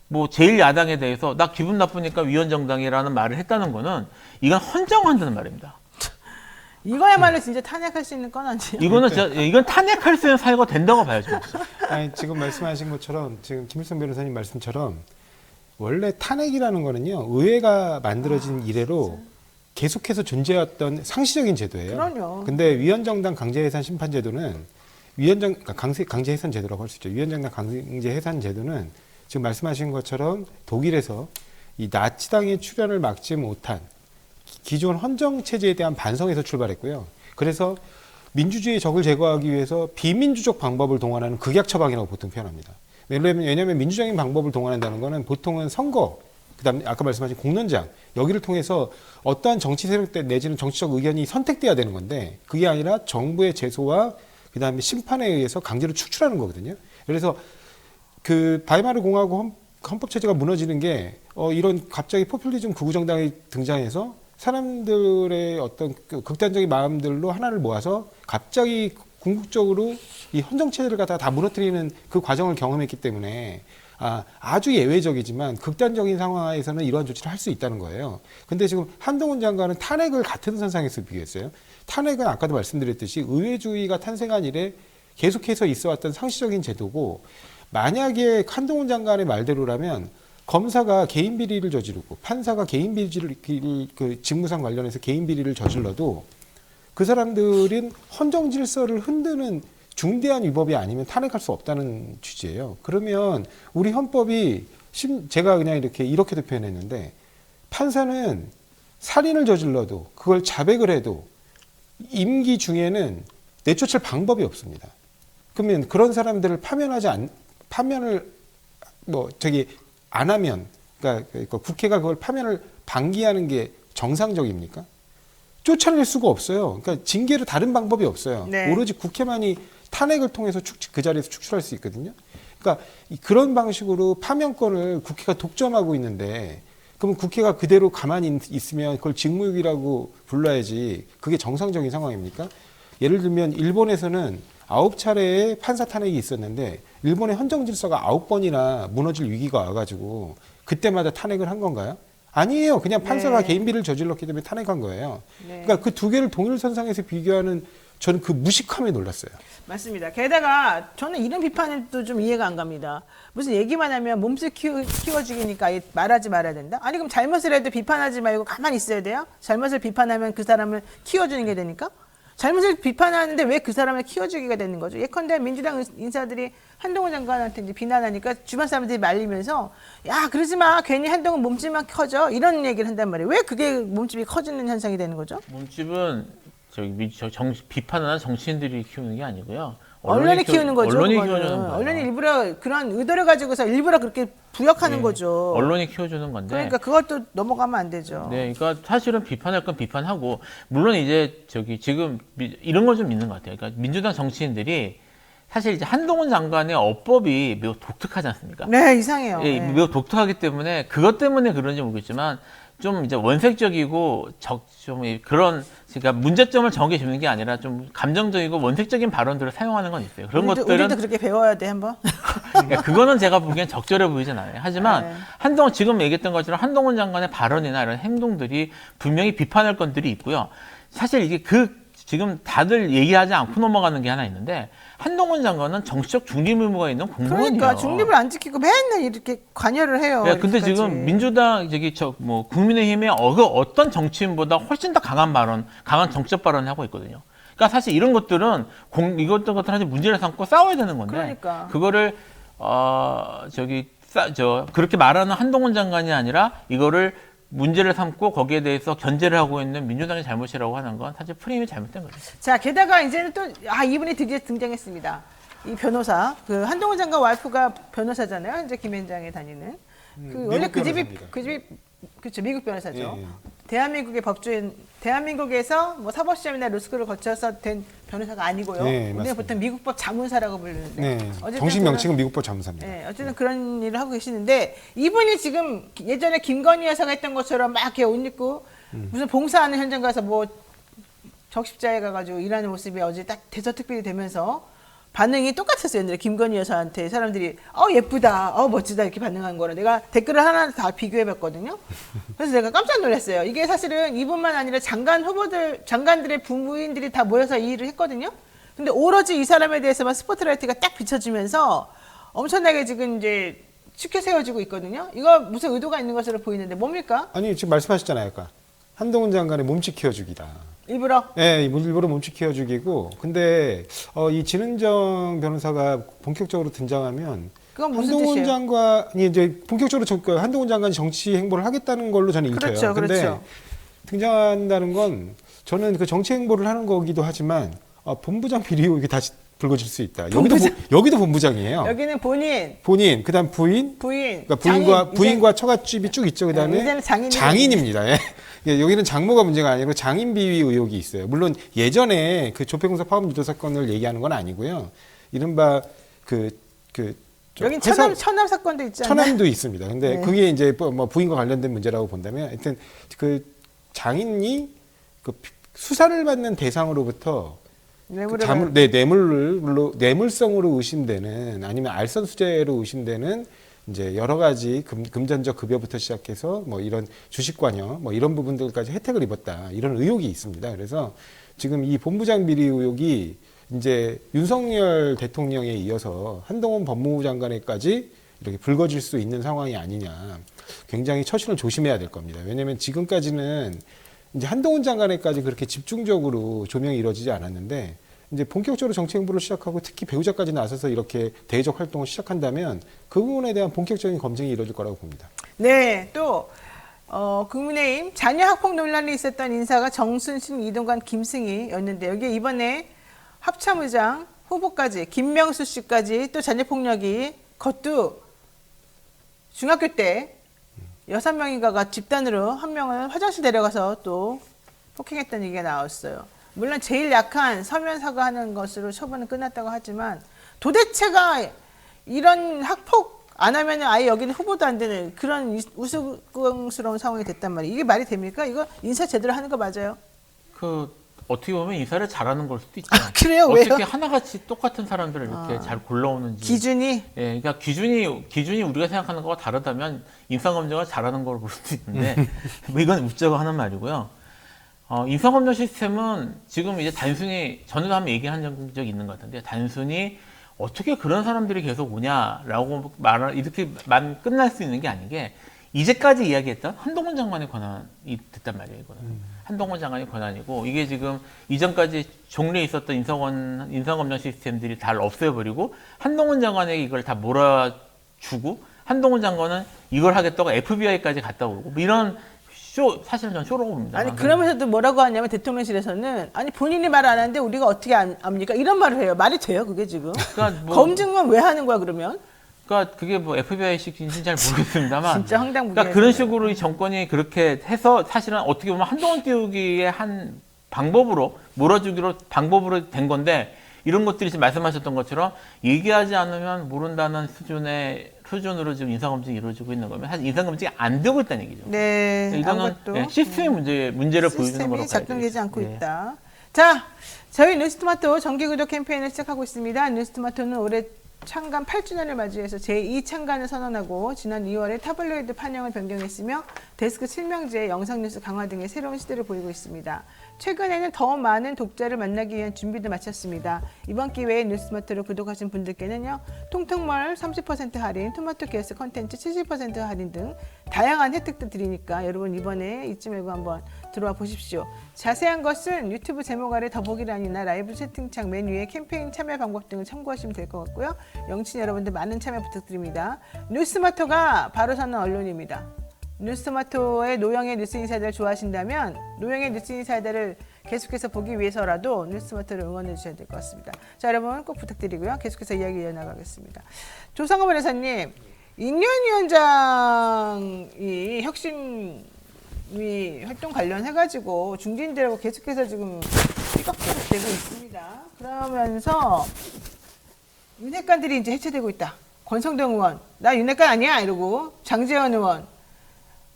뭐 제1야당에 대해서 나 기분 나쁘니까 위헌정당이라는 말을 했다는 거는 이건 헌정한다는 말입니다. 이거야말로 진짜 탄핵할 수 있는 건 아니에요. 이건 탄핵할 수 있는 사유가 된다고 봐야죠. 아니, 지금 말씀하신 것처럼 지금 김일성 변호사님 말씀처럼 원래 탄핵이라는 거는요 의회가 만들어진 이래로 계속해서 존재했던 상시적인 제도예요. 그럼요. 근데 위헌정당 강제해산 심판제도는 그러니까 강제해산 제도라고 할 수 있죠. 위헌정당 강제해산 제도는 지금 말씀하신 것처럼 독일에서 이 나치당의 출현을 막지 못한 기존 헌정 체제에 대한 반성에서 출발했고요. 그래서 민주주의의 적을 제거하기 위해서 비민주적 방법을 동원하는 극약 처방이라고 보통 표현합니다. 왜냐하면 민주적인 방법을 동원한다는 것은 보통은 선거, 그다음에 아까 말씀하신 공론장 여기를 통해서 어떠한 정치 세력 내지는 정치적 의견이 선택돼야 되는 건데 그게 아니라 정부의 제소와 그다음에 심판에 의해서 강제로 축출하는 거거든요. 그래서 그 바이마르 공화국 헌법 체제가 무너지는 게 이런 갑자기 포퓰리즘 극우 정당이 등장해서 사람들의 어떤 그 극단적인 마음들로 하나를 모아서 갑자기 궁극적으로 이 헌정 체제를 갖다가 다 무너뜨리는 그 과정을 경험했기 때문에 아주 예외적이지만 극단적인 상황에서는 이러한 조치를 할 수 있다는 거예요. 근데 지금 한동훈 장관은 탄핵을 같은 선상에서 비교했어요. 탄핵은 아까도 말씀드렸듯이 의회주의가 탄생한 이래 계속해서 있어왔던 상시적인 제도고 만약에 한동훈 장관의 말대로라면 검사가 개인 비리를 저지르고 판사가 개인 비리를 그 직무상 관련해서 개인 비리를 저질러도 그 사람들은 헌정 질서를 흔드는 중대한 위법이 아니면 탄핵할 수 없다는 취지예요. 그러면 우리 헌법이 제가 그냥 이렇게도 표현했는데 판사는 살인을 저질러도 그걸 자백을 해도 임기 중에는 내쫓을 방법이 없습니다. 그러면 그런 사람들을 파면을 안 하면 그러니까 국회가 그걸 파면을 방기하는 게 정상적입니까? 쫓아낼 수가 없어요. 그러니까 징계로 다른 방법이 없어요. 네. 오로지 국회만이 탄핵을 통해서 그 자리에서 축출할 수 있거든요. 그러니까 그런 방식으로 파면권을 국회가 독점하고 있는데 그럼 국회가 그대로 가만히 있으면 그걸 직무유기라고 불러야지 그게 정상적인 상황입니까? 예를 들면 일본에서는 9차례의 판사 탄핵이 있었는데 일본의 헌정 질서가 9번이나 무너질 위기가 와가지고 그때마다 탄핵을 한 건가요? 아니에요. 그냥 판사가 네. 개인 비리를 저질렀기 때문에 탄핵한 거예요. 네. 그러니까 그 두 개를 동일선상에서 비교하는 저는 그 무식함에 놀랐어요. 맞습니다. 게다가 저는 이런 비판도 좀 이해가 안 갑니다. 무슨 얘기만 하면 몸소 키워주기니까 아예 말하지 말아야 된다? 아니 그럼 잘못을 해도 비판하지 말고 가만히 있어야 돼요? 잘못을 비판하면 그 사람을 키워주는 게 되니까? 잘못을 비판하는데 왜 그 사람을 키워주기가 되는 거죠? 예컨대 민주당 인사들이 한동훈 장관한테 이제 비난하니까 주변 사람들이 말리면서 야 그러지 마 괜히 한동훈 몸집만 커져 이런 얘기를 한단 말이에요. 왜 그게 몸집이 커지는 현상이 되는 거죠? 몸집은 비판을 하는 정치인들이 키우는 게 아니고요. 언론이 키우는 거죠. 언론이 그거는. 키워주는 거예요. 언론이 일부러 그런 의도를 가지고서 일부러 그렇게 부역하는 네, 거죠. 언론이 키워주는 건데. 그러니까 그것도 넘어가면 안 되죠. 네, 그러니까 사실은 비판할 건 비판하고 물론 이제 지금 이런 걸 좀 있는 것 같아요. 그러니까 민주당 정치인들이 사실 이제 한동훈 장관의 어법이 매우 독특하지 않습니까? 네, 이상해요. 예, 네. 매우 독특하기 때문에 그것 때문에 그런지 모르겠지만 좀 이제 원색적이고 좀 그런 그러니까 문제점을 정해 주는 게 아니라 좀 감정적이고 원색적인 발언들을 사용하는 건 있어요. 그런 것들은 우리도 그렇게 배워야 돼 한번. 그러니까 그거는 제가 보기엔 적절해 보이진 않아요. 하지만 네. 한동훈 지금 얘기했던 것처럼 한동훈 장관의 발언이나 이런 행동들이 분명히 비판할 건들이 있고요. 사실 이게 지금 다들 얘기하지 않고 넘어가는 게 하나 있는데 한동훈 장관은 정치적 중립 의무가 있는 공무원이에요. 그러니까 중립을 안 지키고 맨날 이렇게 관여를 해요. 네, 근데 이렇게까지. 지금 민주당 국민의힘의 어떤 정치인보다 훨씬 더 강한 정치적 발언을 하고 있거든요. 그러니까 사실 이런 것들은 이것들 사실 문제를 삼고 싸워야 되는 건데 그러니까. 그거를 그렇게 말하는 한동훈 장관이 아니라 이거를 문제를 삼고 거기에 대해서 견제를 하고 있는 민주당의 잘못이라고 하는 건 사실 프레임이 잘못된 거죠. 자, 게다가 이제는 또 이분이 드디어 등장했습니다. 이 변호사, 그 한동훈 장관 와이프가 변호사잖아요. 이제 김앤장에 다니는. 원래 미국 변호사입니다. 그렇죠, 미국 변호사죠. 예, 예. 대한민국의 법조인, 대한민국에서 뭐 사법시험이나 로스쿨을 거쳐서 된 변호사가 아니고요. 네, 우리가 맞습니다. 보통 미국법 자문사라고 부르는데. 네, 어쨌든 정식 그런- 명칭은 미국법 자문사입니다. 네, 어쨌든 그런 일을 하고 계시는데 이분이 지금 예전에 김건희 여사가 했던 것처럼 막 이렇게 옷 입고 무슨 봉사하는 현장 가서 뭐 적십자에 가가지고 일하는 모습이 어제 딱 대서특필이 되면서 반응이 똑같았어요. 옛날에 김건희 여사한테 사람들이 예쁘다, 멋지다 이렇게 반응한 거를 내가 댓글을 하나 다 비교해봤거든요. 그래서 내가 깜짝 놀랐어요. 이게 사실은 이분만 아니라 장관들의 부부인들이 다 모여서 이 일을 했거든요. 근데 오로지 이 사람에 대해서만 스포트라이트가 딱 비춰지면서 엄청나게 지금 이제 치켜 세워지고 있거든요. 이거 무슨 의도가 있는 것으로 보이는데 뭡니까? 아니 지금 말씀하셨잖아요, 아까 한동훈 장관의 몸집 키워주기다. 일부러? 네, 일부러 몸집 키워주기고. 근데 이 진은정 변호사가 본격적으로 등장하면 그건 무슨 한동훈 뜻이에요? 장관이 이제 본격적으로 한동훈 장관이 정치 행보를 하겠다는 걸로 저는 읽혀요. 그렇죠, 근데 그렇죠. 등장한다는 건 저는 그 정치 행보를 하는 거기도 하지만 본부장 비리 의혹이 다시 불거질 수 있다. 여기도 본부장이에요. 여기는 본인, 그다음 부인, 부인, 그러니까 장인, 부인과 처갓집이 쭉 있죠. 그다음에 이제는 장인이 장인입니다. 예. 예, 여기는 장모가 문제가 아니고 장인 비위 의혹이 있어요. 물론 예전에 그 조폐공사 파업 유도 사건을 얘기하는 건 아니고요. 이른바 여긴 회사- 천남 사건도 있지 않나요? 천안도 있습니다. 근데 네. 그게 이제 뭐 부인과 관련된 문제라고 본다면 하여튼 그 장인이 그 수사를 받는 대상으로부터 뇌물을 뇌물성으로 의심되는 아니면 알선수재로 의심되는 이제 여러 가지 금전적 급여부터 시작해서 뭐 이런 주식 관여 뭐 이런 부분들까지 혜택을 입었다 이런 의혹이 있습니다. 그래서 지금 이 본부장 비리 의혹이 이제 윤석열 대통령에 이어서 한동훈 법무부 장관에까지 이렇게 불거질 수 있는 상황이 아니냐. 굉장히 처신을 조심해야 될 겁니다. 왜냐하면 지금까지는 이제 한동훈 장관에까지 그렇게 집중적으로 조명이 이루어지지 않았는데 이제 본격적으로 정치 행보를 시작하고 특히 배우자까지 나서서 이렇게 대외적 활동을 시작한다면 그 부분에 대한 본격적인 검증이 이루어질 거라고 봅니다. 네, 또 국민의힘 자녀 학폭 논란이 있었던 인사가 정순신, 이동관, 김승희였는데 여기에 이번에 합참의장 후보까지 김명수 씨까지 또 자녀 폭력이 그것도 중학교 때 6명인가가 집단으로 한 명은 화장실 데려가서 또 폭행했다는 얘기가 나왔어요. 물론 제일 약한 서면 사과하는 것으로 처분은 끝났다고 하지만 도대체가 이런 학폭 안 하면 아예 여기는 후보도 안 되는 그런 우스꽝스러운 상황이 됐단 말이에요. 이게 말이 됩니까? 이거 인사 제대로 하는 거 맞아요? 어떻게 보면 인사를 잘하는 걸 수도 있죠. 그래요? 어떻게 왜요? 하나같이 똑같은 사람들을 이렇게 잘 골라오는지. 기준이? 예, 그러니까 기준이 우리가 생각하는 거와 다르다면 인사검증을 잘하는 걸 볼 수도 있는데 뭐 이건 웃자고 하는 말이고요. 인사검증 시스템은 지금 이제 단순히 전에도 한번 얘기한 적이 있는 것 같은데 단순히 어떻게 그런 사람들이 계속 오냐라고 이렇게만 끝날 수 있는 게 아닌 게 이제까지 이야기했던 한동훈 장관의 권한이 됐단 말이에요. 이거는. 한동훈 장관의 권한이고 이게 지금 이전까지 종래에 있었던 인사검증 시스템들이 다 없애버리고 한동훈 장관에게 이걸 다 몰아주고 한동훈 장관은 이걸 하겠다고 FBI까지 갔다 오고 뭐 이런 사실은 전 쇼라고 봅니다. 아니 그러면서도 뭐라고 하냐면 대통령실에서는 아니 본인이 말 안 하는데 우리가 어떻게 압니까? 이런 말을 해요. 말이 돼요 그게 지금? 그러니까 검증만 왜 하는 거야 그러면? 그러니까 그게 뭐 FBI식인지 잘 모르겠습니다만 진짜 황당무계. 그러니까 그런 식으로 이 정권이 그렇게 해서 사실은 어떻게 보면 한동훈 띄우기의 한 방법으로 몰아주기로 방법으로 된 건데 이런 것들이 지금 말씀하셨던 것처럼 얘기하지 않으면 모른다는 수준으로 지금 인사검증이 이루어지고 있는 거면 사실 인사검증이 안 되고 있다는 얘기죠. 네. 이거는 아무것도 시스템의 문제를 보여주는 거라고 시스템이 작동되지 않고 네. 있다. 자, 저희 뉴스토마토 정기구독 캠페인을 시작하고 있습니다. 뉴스토마토는 올해 창간 8주년을 맞이해서 제2창간을 선언하고 지난 2월에 타블로이드 판형을 변경했으며 데스크 실명제, 영상뉴스 강화 등의 새로운 시대를 보이고 있습니다. 최근에는 더 많은 독자를 만나기 위한 준비도 마쳤습니다. 이번 기회에 뉴스마트를 구독하신 분들께는요. 통통몰 30% 할인, 토마토 케이스 컨텐츠 70% 할인 등 다양한 혜택도 드리니까 여러분 이번에 잊지 말고 한번 들어와 보십시오. 자세한 것은 유튜브 제목 아래 더보기란이나 라이브 채팅창 맨 위에 캠페인 참여 방법 등을 참고하시면 될 것 같고요. 영친 여러분들 많은 참여 부탁드립니다. 뉴스마토가 바로 서는 언론입니다. 뉴스마토의 노영의 뉴스 인사이더를 좋아하신다면 노영의 뉴스 인사이더를 계속해서 보기 위해서라도 뉴스마토를 응원해 주셔야 될 것 같습니다. 자, 여러분 꼭 부탁드리고요. 계속해서 이야기 이어나가겠습니다. 조성호 변호사님, 인류위원장이 혁신위 활동 관련해가지고 중진들하고 계속해서 지금 삐걱삐걱 되고 있습니다. 그러면서 윤핵관들이 이제 해체되고 있다. 권성동 의원, 나 윤핵관 아니야 이러고 장제원 의원,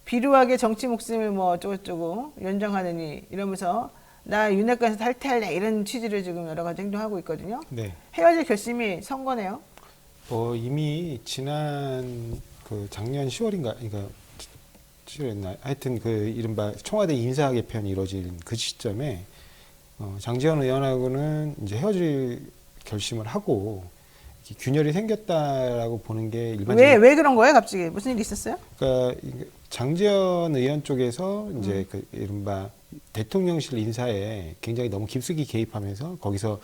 비루하게 정치 목숨을 뭐 어쩌고저쩌고 연정하느니 이러면서 나 윤핵관에서 탈퇴할래 이런 취지를 지금 여러 가지 행동하고 있거든요. 네. 헤어질 결심이 선 거네요. 이미 지난 그 작년 10월인가, 그러니까 10월이었나, 하여튼 그 이른바 청와대 인사 개편이 이루어진 그 시점에 장제원 의원하고는 이제 헤어질 결심을 하고 균열이 생겼다라고 보는 게 일반적인. 왜 그런 거예요? 갑자기 무슨 일이 있었어요? 그러니까 장제원 의원 쪽에서 이제 그 이른바 대통령실 인사에 굉장히 너무 깊숙이 개입하면서 거기서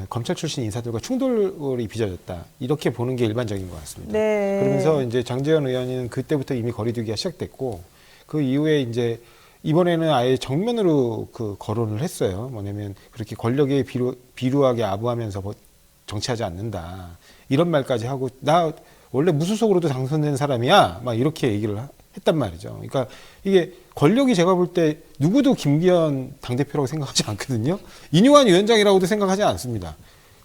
검찰 출신 인사들과 충돌이 빚어졌다. 이렇게 보는 게 일반적인 것 같습니다. 네. 그러면서 이제 장제원 의원은 그때부터 이미 거리두기가 시작됐고 그 이후에 이제 이번에는 아예 정면으로 그 거론을 했어요. 뭐냐면 그렇게 권력에 비루하게 아부하면서 정치하지 않는다. 이런 말까지 하고 나 원래 무소속으로도 당선된 사람이야. 막 이렇게 얘기를 했단 말이죠. 그러니까 이게 권력이 제가 볼 때 누구도 김기현 당대표라고 생각하지 않거든요. 인유한 위원장이라고도 생각하지 않습니다.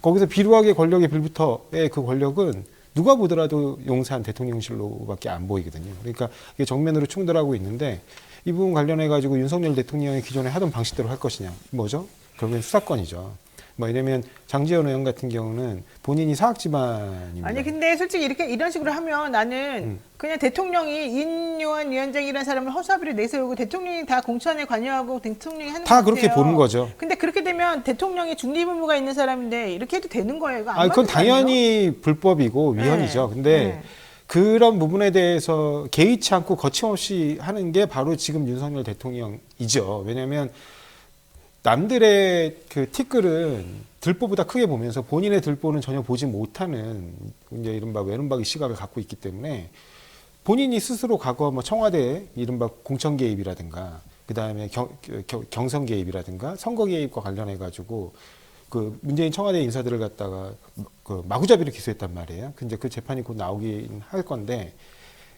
거기서 비루하게 권력에 빌부터의 그 권력은 누가 보더라도 용산 대통령실로밖에 안 보이거든요. 그러니까 이게 정면으로 충돌하고 있는데 이 부분 관련해 가지고 윤석열 대통령이 기존에 하던 방식대로 할 것이냐. 뭐죠? 결국엔 수사권이죠. 뭐 이러면 장제원 의원 같은 경우는 본인이 사학 집안입니다. 아니 근데 솔직히 이런 식으로 하면 나는 그냥 대통령이 인요한 위원장이라는 사람을 허수아비로 내세우고 대통령이 다 공천에 관여하고 대통령이 하는 다 것 그렇게 같아요. 보는 거죠. 근데 그렇게 되면 대통령이 중립 의무가 있는 사람인데 이렇게 해도 되는 거예요? 이거 안 그건 맞는 거 아니에요? 당연히 불법이고 위헌이죠. 근데 네. 그런 부분에 대해서 개의치 않고 거침없이 하는 게 바로 지금 윤석열 대통령이죠. 왜냐하면 남들의 그 티끌은 들보보다 크게 보면서 본인의 들보는 전혀 보지 못하는 이제 이른바 외눈박이 시각을 갖고 있기 때문에 본인이 스스로 과거 뭐 청와대 이른바 공천 개입이라든가 그 다음에 경선 개입이라든가 선거 개입과 관련해 가지고 그 문재인 청와대 인사들을 갖다가 그 마구잡이로 기소했단 말이에요. 근데 그 재판이 곧 나오긴 할 건데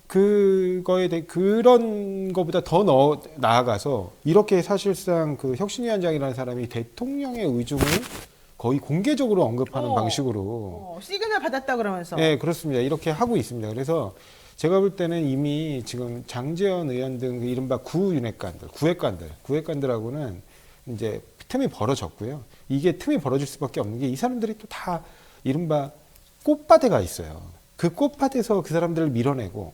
그거에 대해 그런 거보다 더 나아가서 이렇게 사실상 그 혁신위원장이라는 사람이 대통령의 의중을 거의 공개적으로 언급하는 방식으로 시그널 받았다 그러면서. 네, 그렇습니다. 이렇게 하고 있습니다. 그래서 제가 볼 때는 이미 지금 장제원 의원 등 이른바 구획관들하고는 이제 틈이 벌어졌고요. 이게 틈이 벌어질 수밖에 없는 게 이 사람들이 또 다 이른바 꽃밭에가 있어요. 그 꽃밭에서 그 사람들을 밀어내고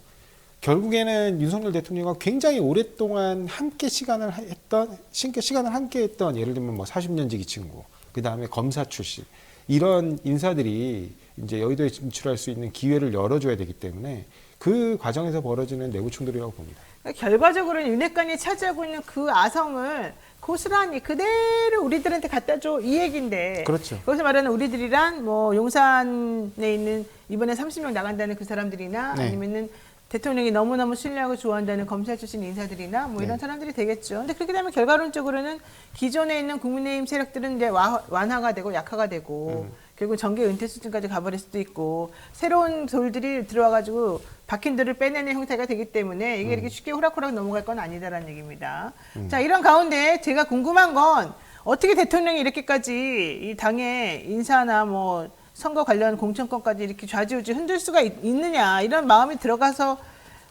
결국에는 윤석열 대통령과 굉장히 오랫동안 함께 시간을 함께 했던 예를 들면 뭐 40년 지기 친구, 그 다음에 검사 출신 이런 인사들이 이제 여의도에 진출할 수 있는 기회를 열어줘야 되기 때문에 그 과정에서 벌어지는 내부 충돌이라고 봅니다. 그러니까 결과적으로는 윤핵관이 차지하고 있는 그 아성을 고스란히 그대로 우리들한테 갖다 줘 이 얘기인데. 그렇죠. 거기서 말하는 우리들이란 뭐 용산에 있는 이번에 30명 나간다는 그 사람들이나 네. 아니면은 대통령이 너무너무 신뢰하고 좋아한다는 검찰 출신 인사들이나 뭐 이런 네. 사람들이 되겠죠. 근데 그렇게 되면 결과론적으로는 기존에 있는 국민의힘 세력들은 이제 완화가 되고 약화가 되고 결국 정계 은퇴 수준까지 가버릴 수도 있고 새로운 돌들이 들어와가지고 박힌 돌을 빼내는 형태가 되기 때문에 이게 이렇게 쉽게 호락호락 넘어갈 건 아니다라는 얘기입니다. 자, 이런 가운데 제가 궁금한 건 어떻게 대통령이 이렇게까지 이 당의 인사나 뭐 선거 관련 공천권까지 이렇게 좌지우지 흔들 수가 있느냐 이런 마음이 들어가서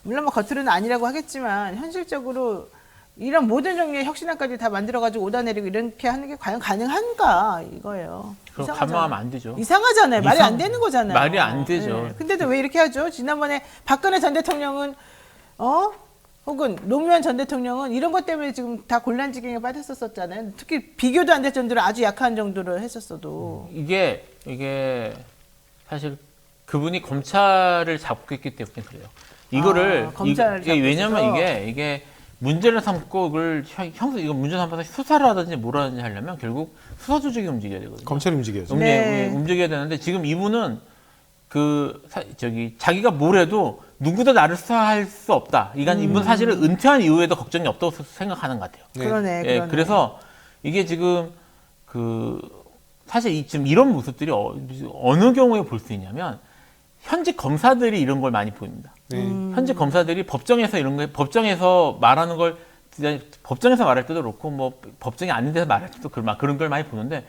물론 뭐 겉으로는 아니라고 하겠지만 현실적으로 이런 모든 종류의 혁신안까지 다 만들어가지고 오다내리고 이렇게 하는 게 과연 가능한가 이거예요. 그럼 이상하잖아요. 감마하면 안 되죠. 이상하잖아요. 말이 안 되는 거잖아요. 말이 안 되죠. 근데도 왜 이렇게 하죠? 지난번에 박근혜 전 대통령은 혹은 노무현 전 대통령은 이런 것 때문에 지금 다 곤란지경에 빠졌었잖아요. 특히 비교도 안 될 정도로 아주 약한 정도로 했었어도. 이게 사실 그분이 검찰을 잡고 있기 때문에 그래요. 이거를 검찰을 잡고 왜냐면 있어서. 이게 문제를 삼고 이거 문제 삼아서 수사를 하든지 뭘 하든지 하려면 결국 수사 조직이 움직여야 되거든요. 검찰이 움직여야죠. 네. 움직여야 되는데 지금 이분은 자기가 뭘 해도 누구도 나를 수사할 수 없다. 이분 사실은 은퇴한 이후에도 걱정이 없다고 생각하는 것 같아요. 네. 그러네. 그래서 이게 지금 사실 지금 이런 모습들이 어느 경우에 볼 수 있냐면 현직 검사들이 이런 걸 많이 보입니다. 네. 현직 검사들이 법정에서 말하는 걸 법정에서 말할 때도 그렇고 뭐 법정이 아닌 데서 말할 때도 그런 걸 많이 보는데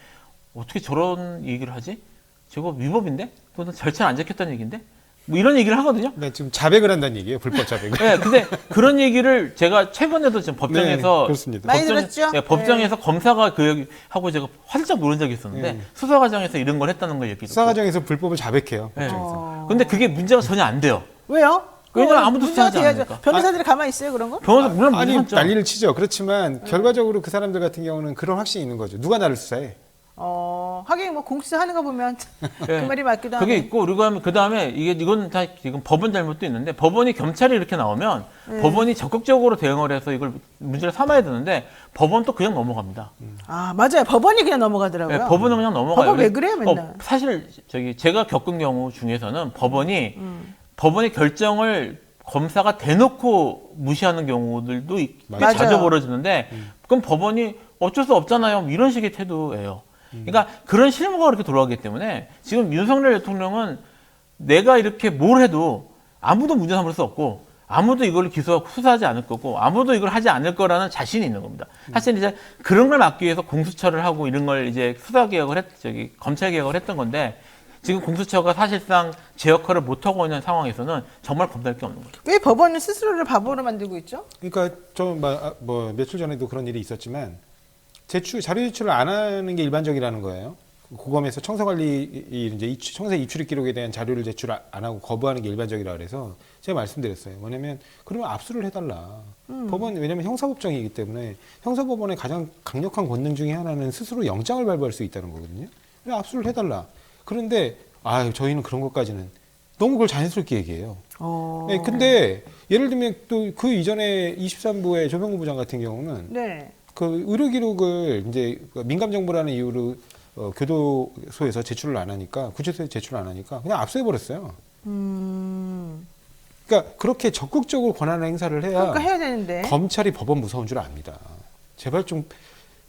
어떻게 저런 얘기를 하지? 저거 위법인데? 또는 절차는 안 지켰다는 얘기인데? 뭐 이런 얘기를 하거든요. 네, 지금 자백을 한다는 얘기예요. 불법 자백을. 네, 근데 그런 얘기를 제가 최근에도 지금 법정에서 네, 그렇습니다. 많이 들었죠? 법정에서 검사가 그 얘기 하고 제가 활짝 모른 적이 있었는데 네. 수사 과정에서 이런 걸 했다는 걸 얘기를 수사 과정에서 불법을 자백해요. 네. 법정에서. 근데 그게 문제가 전혀 안 돼요. 왜요? 왜냐면 아무도 문제가 수사하지 돼야죠. 않으니까. 변호사들이 가만히 있어요 그런 거? 병원에서 물론 아니 문제죠. 난리를 치죠. 그렇지만 결과적으로 그 사람들 같은 경우는 그런 확신이 있는 거죠. 누가 나를 수사해? 하긴 뭐 공수처 하는 거 보면 그 네. 말이 맞기도 그게 하네. 있고 그리고 그 다음에 이건 다 지금 법원 잘못도 있는데 법원이 경찰이 이렇게 나오면 법원이 적극적으로 대응을 해서 이걸 문제를 삼아야 되는데 법원 또 그냥 넘어갑니다. 맞아요. 법원이 그냥 넘어가더라고요. 네, 법원은 그냥 넘어가요. 법원 왜 그래요, 맨날? 사실 제가 겪은 경우 중에서는 법원의 결정을 검사가 대놓고 무시하는 경우들도 꽤 맞아요. 자주 벌어지는데 그럼 법원이 어쩔 수 없잖아요. 이런 식의 태도예요. 그러니까 그런 실무가 그렇게 돌아가기 때문에 지금 윤석열 대통령은 내가 이렇게 뭘 해도 아무도 문제 삼을 수 없고 아무도 이걸 수사하지 않을 거고 아무도 이걸 하지 않을 거라는 자신이 있는 겁니다. 사실 이제 그런 걸 막기 위해서 공수처를 하고 이런 걸 이제 검찰 개혁을 했던 건데 지금 공수처가 사실상 제 역할을 못 하고 있는 상황에서는 정말 겁날 게 없는 거죠. 왜 법원은 스스로를 바보로 만들고 있죠? 그러니까 뭐 며칠 전에도 그런 일이 있었지만 자료 제출을 안 하는 게 일반적이라는 거예요. 고검에서 청사 입출입 기록에 대한 자료를 제출 안 하고 거부하는 게 일반적이라 그래서 제가 말씀드렸어요. 뭐냐면 그러면 압수를 해달라. 법원 왜냐면 형사법정이기 때문에 형사법원의 가장 강력한 권능 중에 하나는 스스로 영장을 발부할 수 있다는 거거든요. 그래 압수를 해달라. 그런데 저희는 그런 것까지는 너무 그걸 자연스럽게 얘기해요. 네, 근데 예를 들면 또 그 이전에 23부의 조명구 부장 같은 경우는 네. 그 의료 기록을 이제 민감 정보라는 이유로 교도소에서 제출을 안 하니까 구치소에 제출을 안 하니까 그냥 압수해 버렸어요. 그러니까 그렇게 적극적으로 권한을 행사를 해야 그러니까 해야 되는데. 검찰이 법원 무서운 줄 압니다. 제발 좀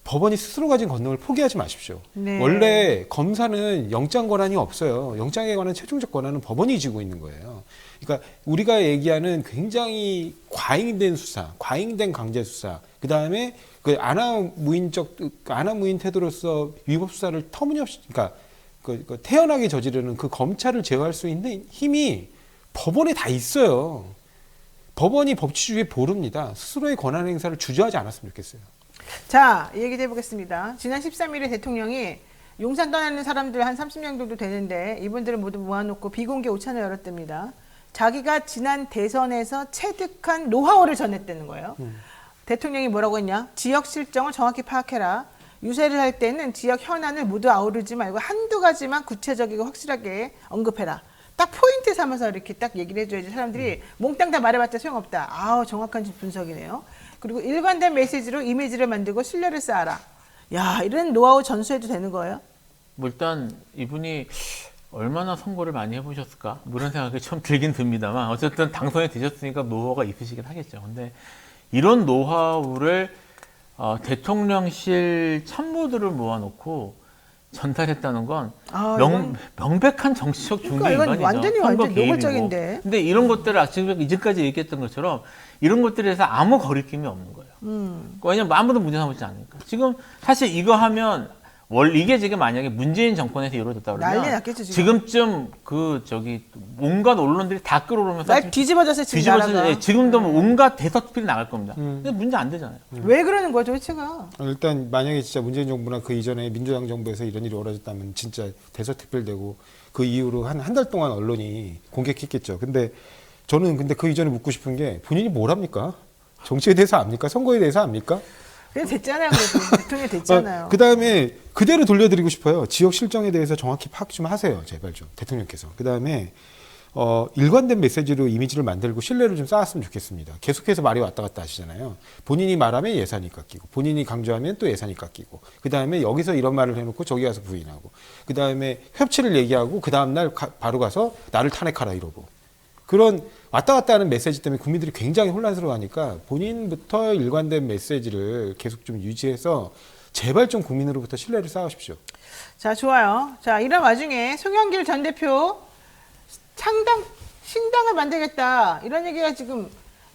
법원이 스스로 가진 권능을 포기하지 마십시오. 네. 원래 검사는 영장 권한이 없어요. 영장에 관한 최종적 권한은 법원이 지고 있는 거예요. 그러니까 우리가 얘기하는 굉장히 과잉된 수사, 과잉된 강제 수사, 그 다음에 그 아나무인 태도로서 위법 수사를 터무니없이, 그러니까 그 태연하게 저지르는 그 검찰을 제어할 수 있는 힘이 법원에 다 있어요. 법원이 법치주의에 보릅니다. 스스로의 권한 행사를 주저하지 않았으면 좋겠어요. 자, 얘기 해보겠습니다. 지난 13일에 대통령이 용산 떠나는 사람들 한 30명 정도 되는데 이분들을 모두 모아놓고 비공개 오찬을 열었답니다. 자기가 지난 대선에서 체득한 노하우를 전했다는 거예요. 대통령이 뭐라고 했냐? 지역 실정을 정확히 파악해라. 유세를 할 때는 지역 현안을 모두 아우르지 말고 한두 가지만 구체적이고 확실하게 언급해라. 딱 포인트 삼아서 이렇게 딱 얘기를 해줘야지 사람들이 몽땅 다 말해봤자 소용없다. 정확한 분석이네요. 그리고 일관된 메시지로 이미지를 만들고 신뢰를 쌓아라. 야, 이런 노하우 전수해도 되는 거예요? 뭐 일단 이분이 얼마나 선거를 많이 해보셨을까? 뭐 이런 생각이 좀 들긴 듭니다만 어쨌든 당선이 되셨으니까 노하우가 있으시긴 하겠죠. 근데 이런 노하우를 대통령실 참모들을 모아놓고 전달했다는 건 명백한 정치적 그러니까 중개인간이죠. 이건 완전히 노골적인데. 근데 이런 것들을 지금 이전까지 얘기했던 것처럼 이런 것들에 대해서 아무 거리낌이 없는 거예요. 왜냐면 아무도 문제 삼지 않으니까. 지금 사실 이거 하면 이게 지금 만약에 문재인 정권에서 이루어졌다 난리 그러면 났겠죠, 지금. 지금쯤 온갖 언론들이 다 끌어오르면서 날 뒤집어졌어요, 지금 나라가. 지금도 뭐 온갖 대서특필이 나갈 겁니다. 근데 문제 안 되잖아요. 왜 그러는 거야, 도대체가? 일단 만약에 진짜 문재인 정부나 그 이전에 민주당 정부에서 이런 일이 벌어졌다면 진짜 대서특필되고 그 이후로 한 달 동안 언론이 공격했겠죠. 근데 저는 그 이전에 묻고 싶은 게 본인이 뭘 합니까? 정치에 대해서 압니까? 선거에 대해서 압니까? 그냥 됐잖아요, 그래도. 대통령이 됐잖아요. 그 다음에 그대로 돌려드리고 싶어요. 지역 실정에 대해서 정확히 파악 좀 하세요. 제발 좀. 대통령께서. 그 다음에 일관된 메시지로 이미지를 만들고 신뢰를 좀 쌓았으면 좋겠습니다. 계속해서 말이 왔다 갔다 하시잖아요. 본인이 말하면 예산이 깎이고, 본인이 강조하면 또 예산이 깎이고, 그 다음에 여기서 이런 말을 해놓고 저기 가서 부인하고, 그 다음에 협치를 얘기하고, 그 다음날 바로 가서 나를 탄핵하라 이러고. 그런 왔다 갔다 하는 메시지 때문에 국민들이 굉장히 혼란스러워하니까 본인부터 일관된 메시지를 계속 좀 유지해서 제발 좀 국민으로부터 신뢰를 쌓으십시오. 자, 좋아요. 자, 이런 와중에 송영길 전 대표 신당을 만들겠다. 이런 얘기가 지금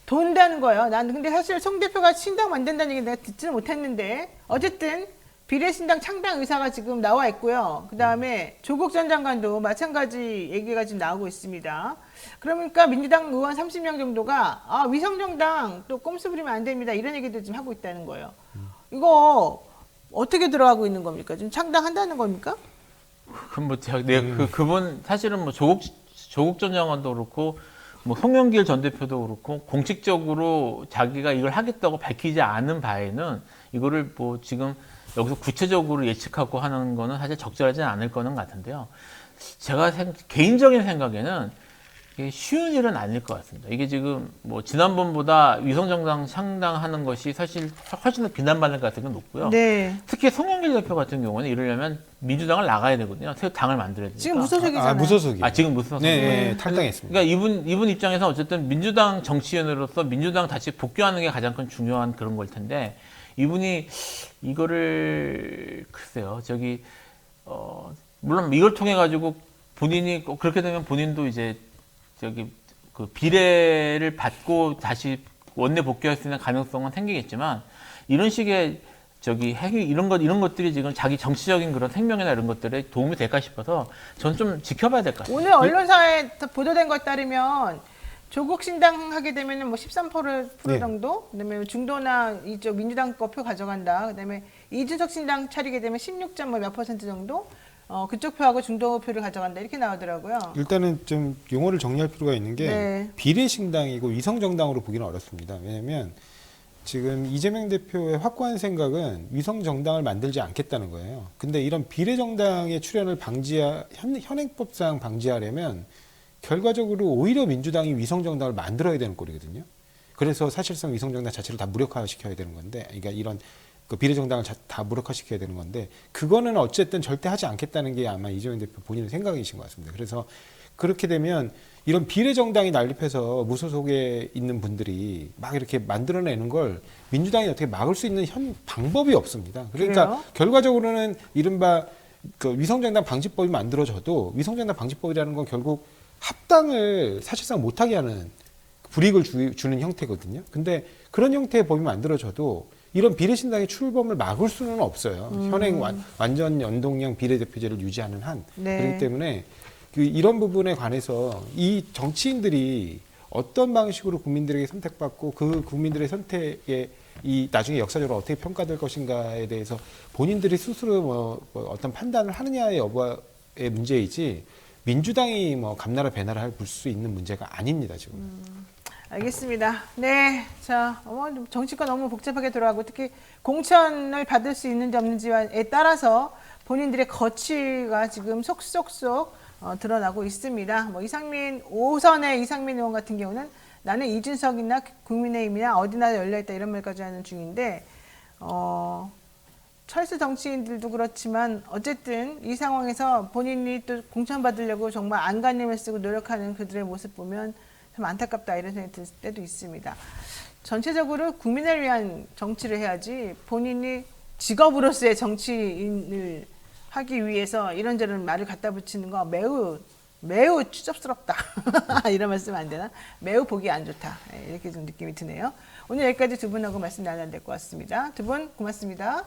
돈다는 거예요. 난 근데 사실 송 대표가 신당 만든다는 얘기 내가 듣지는 못했는데 어쨌든 비례신당 창당 의사가 지금 나와 있고요. 그 다음에 조국 전 장관도 마찬가지 얘기가 지금 나오고 있습니다. 그러니까 민주당 의원 30명 정도가 위성정당 또 꼼수 부리면 안 됩니다. 이런 얘기도 지금 하고 있다는 거예요. 이거 어떻게 들어가고 있는 겁니까? 지금 창당한다는 겁니까? 그럼 그분 사실은 뭐 조국 전 장관도 그렇고 뭐 송영길 전 대표도 그렇고 공식적으로 자기가 이걸 하겠다고 밝히지 않은 바에는 이거를 뭐 지금 여기서 구체적으로 예측하고 하는 거는 사실 적절하지 않을 거는 같은데요. 제가 개인적인 생각에는 이게 쉬운 일은 아닐 것 같습니다. 이게 지금 뭐 지난번보다 위성정당 창당하는 것이 사실 훨씬 더 비난받을 가능성이 높고요. 네. 특히 송영길 대표 같은 경우는 이러려면 민주당을 나가야 되거든요. 새 당을 만들어야 되니까. 지금 무소속이잖아요. 무소속이요. 지금 무소속. 네, 탈당했습니다. 그러니까 이분 입장에서 어쨌든 민주당 정치인으로서 민주당 다시 복귀하는 게 가장 큰 중요한 그런 걸 텐데 이분이 이거를 글쎄요. 물론 이걸 통해 가지고 본인이 그렇게 되면 본인도 이제 그 비례를 받고 다시 원내 복귀할 수 있는 가능성은 생기겠지만 이런 식의 이런 것들이 지금 자기 정치적인 그런 생명이나 이런 것들에 도움이 될까 싶어서 저는 좀 지켜봐야 될 것 같아요. 오늘 언론사에 보도된 것에 따르면 조국 신당 하게 되면은 뭐 13% 네. 정도, 그다음에 중도나 이쪽 민주당 거 표 가져간다. 그다음에 이준석 신당 차리게 되면 16.몇% 정도, 그쪽 표하고 중도 표를 가져간다 이렇게 나오더라고요. 일단은 좀 용어를 정리할 필요가 있는 게 네. 비례신당이고 위성정당으로 보기는 어렵습니다. 왜냐하면 지금 이재명 대표의 확고한 생각은 위성정당을 만들지 않겠다는 거예요. 근데 이런 비례정당의 출현을 현행법상 방지하려면 결과적으로 오히려 민주당이 위성정당을 만들어야 되는 꼴이거든요. 그래서 사실상 위성정당 자체를 다 무력화시켜야 되는 건데, 그러니까 이런 그 비례정당을 다 무력화시켜야 되는 건데, 그거는 어쨌든 절대 하지 않겠다는 게 아마 이재명 대표 본인의 생각이신 것 같습니다. 그래서 그렇게 되면 이런 비례정당이 난립해서 무소속에 있는 분들이 막 이렇게 만들어내는 걸 민주당이 어떻게 막을 수 있는 방법이 없습니다. 그러니까 그래요? 결과적으로는 이른바 그 위성정당 방지법이 만들어져도 위성정당 방지법이라는 건 결국 합당을 사실상 못하게 하는 불이익을 주는 형태거든요. 근데 그런 형태의 법이 만들어져도 이런 비례신당의 출범을 막을 수는 없어요. 현행 완전 연동형 비례대표제를 유지하는 한. 네. 그렇기 때문에 이런 부분에 관해서 이 정치인들이 어떤 방식으로 국민들에게 선택받고 그 국민들의 선택에 나중에 역사적으로 어떻게 평가될 것인가에 대해서 본인들이 스스로 뭐 어떤 판단을 하느냐의 여부의 문제이지 민주당이 뭐 감나라 배나라 할 수 있는 문제가 아닙니다, 지금. 알겠습니다. 네. 자, 정치가 너무 복잡하게 돌아가고 특히 공천을 받을 수 있는지 없는지에 따라서 본인들의 거취가 지금 속속속 드러나고 있습니다. 뭐 5선의 이상민 의원 같은 경우는 나는 이준석이나 국민의힘이나 어디나 열려있다 이런 말까지 하는 중인데 철수 정치인들도 그렇지만 어쨌든 이 상황에서 본인이 또 공천 받으려고 정말 안간힘을 쓰고 노력하는 그들의 모습 보면 참 안타깝다 이런 생각이 들 때도 있습니다. 전체적으로 국민을 위한 정치를 해야지 본인이 직업으로서의 정치인을 하기 위해서 이런저런 말을 갖다 붙이는 거 매우 추접스럽다. 이런 말씀 안 되나? 매우 보기 안 좋다. 이렇게 좀 느낌이 드네요. 오늘 여기까지 두 분하고 말씀 나눠야 될 것 같습니다. 두 분 고맙습니다.